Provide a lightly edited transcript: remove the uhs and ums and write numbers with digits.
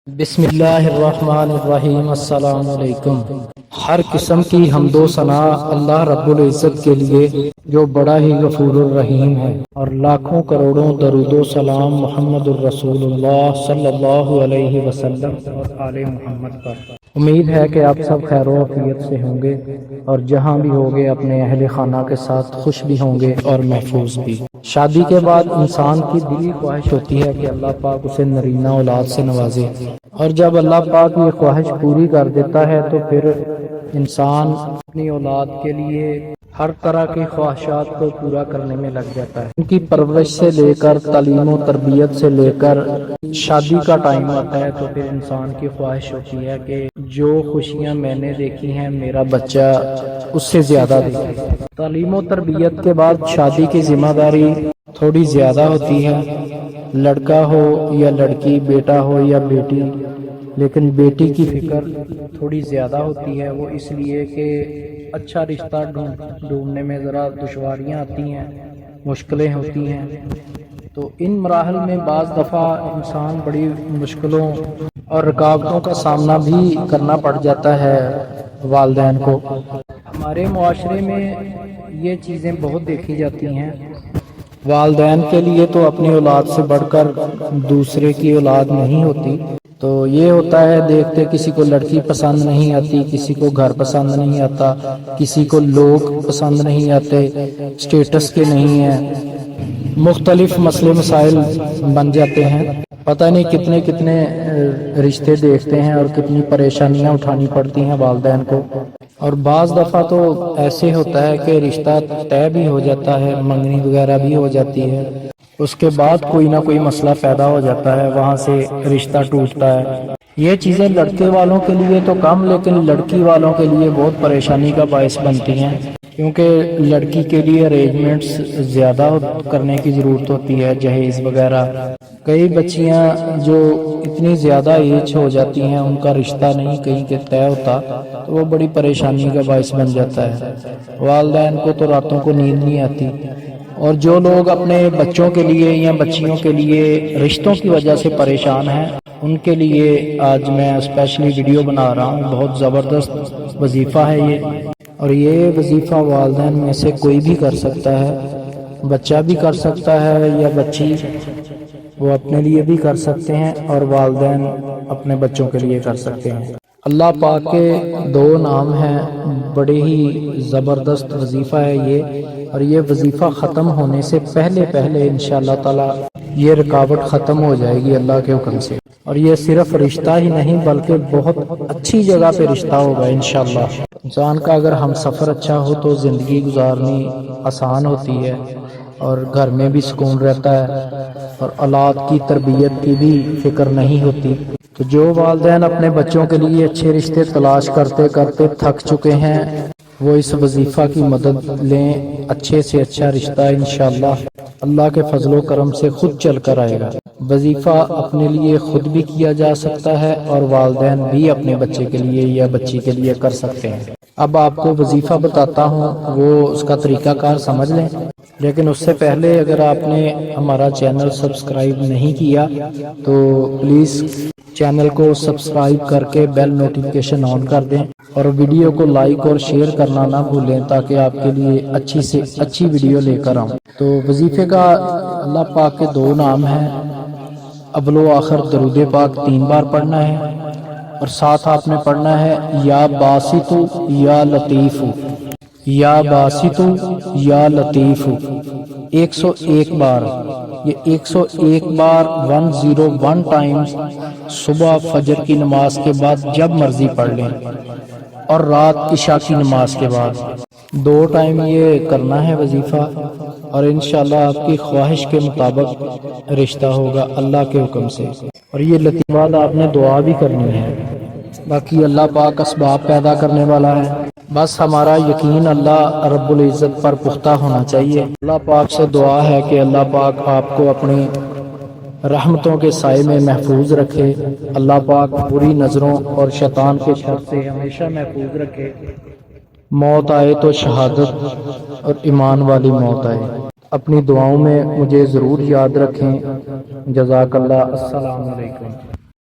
بسم اللہ الرحمن الرحیم۔ السلام علیکم۔ ہر قسم کی حمد و ثنا اللہ رب العزت کے لیے جو بڑا ہی غفور الرحیم ہے، اور لاکھوں کروڑوں درود و سلام محمد الرسول اللہ صلی اللہ علیہ وسلم اور آل محمد پر۔ امید ہے کہ آپ سب خیر و عافیت سے ہوں گے، اور جہاں بھی ہوگے اپنے اہل خانہ کے ساتھ خوش بھی ہوں گے اور محفوظ بھی۔ شادی کے بعد انسان کی دلی خواہش ہوتی ہے کہ اللہ پاک اسے نرینہ اولاد سے نوازے، اور جب اللہ پاک یہ خواہش پوری کر دیتا ہے تو پھر انسان اپنی اولاد کے لیے ہر طرح کی خواہشات کو پورا کرنے میں لگ جاتا ہے۔ ان کی پرورش سے لے کر تعلیم و تربیت سے لے کر شادی کا ٹائم آتا ہے تو پھر انسان کی خواہش ہوتی ہے کہ جو خوشیاں میں نے دیکھی ہیں میرا بچہ اس سے زیادہ دیکھے۔ تعلیم و تربیت کے بعد شادی کی ذمہ داری تھوڑی زیادہ ہوتی ہے، لڑکا ہو یا لڑکی، بیٹا ہو یا بیٹی، لیکن بیٹی کی فکر تھوڑی زیادہ ہوتی ہے۔ وہ اس لیے کہ اچھا رشتہ ڈھونڈنے میں ذرا دشواریاں آتی ہیں، مشکلیں ہوتی ہیں، تو ان مراحل میں بعض دفعہ انسان بڑی مشکلوں اور رکاوٹوں کا سامنا بھی کرنا پڑ جاتا ہے والدین کو۔ ہمارے معاشرے میں یہ چیزیں بہت دیکھی جاتی ہیں۔ والدین کے لیے تو اپنی اولاد سے بڑھ کر دوسرے کی اولاد نہیں ہوتی، تو یہ ہوتا ہے دیکھتے کسی کو لڑکی پسند نہیں آتی، کسی کو گھر پسند نہیں آتا، کسی کو لوگ پسند نہیں آتے، سٹیٹس کے نہیں ہیں، مختلف مسئلے مسائل بن جاتے ہیں۔ پتہ نہیں کتنے کتنے رشتے دیکھتے ہیں اور کتنی پریشانیاں اٹھانی پڑتی ہیں والدین کو، اور بعض دفعہ تو ایسے ہوتا ہے کہ رشتہ طے بھی ہو جاتا ہے، منگنی وغیرہ بھی ہو جاتی ہے، اس کے بعد کوئی نہ کوئی مسئلہ پیدا ہو جاتا ہے، وہاں سے رشتہ ٹوٹتا ہے۔ یہ چیزیں لڑکے والوں کے لیے تو کم، لیکن لڑکی والوں کے لیے بہت پریشانی کا باعث بنتی ہیں، کیونکہ لڑکی کے لیے ارینجمنٹس زیادہ کرنے کی ضرورت ہوتی ہے، جہیز وغیرہ۔ کئی بچیاں جو اتنی زیادہ ایج ہو جاتی ہیں ان کا رشتہ نہیں کہیں کے طے ہوتا، تو وہ بڑی پریشانی کا باعث بن جاتا ہے۔ والدین کو تو راتوں کو نیند نہیں آتی، اور جو لوگ اپنے بچوں کے لیے یا بچیوں کے لیے رشتوں کی وجہ سے پریشان ہیں ان کے لیے آج میں اسپیشلی ویڈیو بنا رہا ہوں۔ بہت زبردست وظیفہ ہے یہ، اور یہ وظیفہ والدین میں سے کوئی بھی کر سکتا ہے، بچہ بھی کر سکتا ہے یا بچی، وہ اپنے لیے بھی کر سکتے ہیں اور والدین اپنے بچوں کے لیے کر سکتے ہیں۔ اللہ پاک کے دو نام ہیں، بڑے ہی زبردست وظیفہ ہے یہ، اور یہ وظیفہ ختم ہونے سے پہلے پہلے انشاءاللہ تعالی یہ رکاوٹ ختم ہو جائے گی اللہ کے حکم سے، اور یہ صرف رشتہ ہی نہیں بلکہ بہت اچھی جگہ پہ رشتہ ہوگا انشاءاللہ۔ انسان کا اگر ہم سفر اچھا ہو تو زندگی گزارنی آسان ہوتی ہے، اور گھر میں بھی سکون رہتا ہے، اور اولاد کی تربیت کی بھی فکر نہیں ہوتی۔ تو جو والدین اپنے بچوں کے لیے اچھے رشتے تلاش کرتے کرتے تھک چکے ہیں وہ اس وظیفہ کی مدد لیں، اچھے سے اچھا رشتہ انشاءاللہ اللہ کے فضل و کرم سے خود چل کر آئے گا۔ وظیفہ اپنے لیے خود بھی کیا جا سکتا ہے، اور والدین بھی اپنے بچے کے لیے یا بچی کے لیے کر سکتے ہیں۔ اب آپ کو وظیفہ بتاتا ہوں، وہ اس کا طریقہ کار سمجھ لیں، لیکن اس سے پہلے اگر آپ نے ہمارا چینل سبسکرائب نہیں کیا تو پلیز چینل کو سبسکرائب کر کے بیل نوٹیفیکیشن آن کر دیں، اور ویڈیو کو لائک اور شیئر کرنا نہ بھولیں تاکہ آپ کے لیے اچھی سے اچھی ویڈیو لے کر آؤں۔ تو وظیفے کا اللہ پاک کے دو نام ہیں، اول و آخر درود پاک 3 بار پڑھنا ہے، اور ساتھ آپ نے پڑھنا ہے یا باسط یا لطیف، یا باسط یا لطیف 101 بار۔ یہ 101 بار 101 ٹائمز صبح فجر کی نماز کے بعد جب مرضی پڑھ لیں، اور رات عشاء کی نماز کے بعد 2 ٹائم یہ کرنا ہے وظیفہ، اور انشاءاللہ آپ کی خواہش کے مطابق رشتہ ہوگا اللہ کے حکم سے۔ اور یہ لطیفات آپ نے دعا بھی کرنی ہے، باقی اللہ پاک اسباب پیدا کرنے والا ہے، بس ہمارا یقین اللہ رب العزت پر پختہ ہونا چاہیے۔ اللہ پاک سے دعا ہے کہ اللہ پاک آپ کو اپنی رحمتوں کے سائے میں محفوظ رکھے، اللہ پاک بری نظروں اور شیطان کے شر سے ہمیشہ محفوظ رکھے، موت آئے تو شہادت اور ایمان والی موت آئے۔ اپنی دعاؤں میں مجھے ضرور یاد رکھیں۔ جزاک اللہ۔ السلام علیکم۔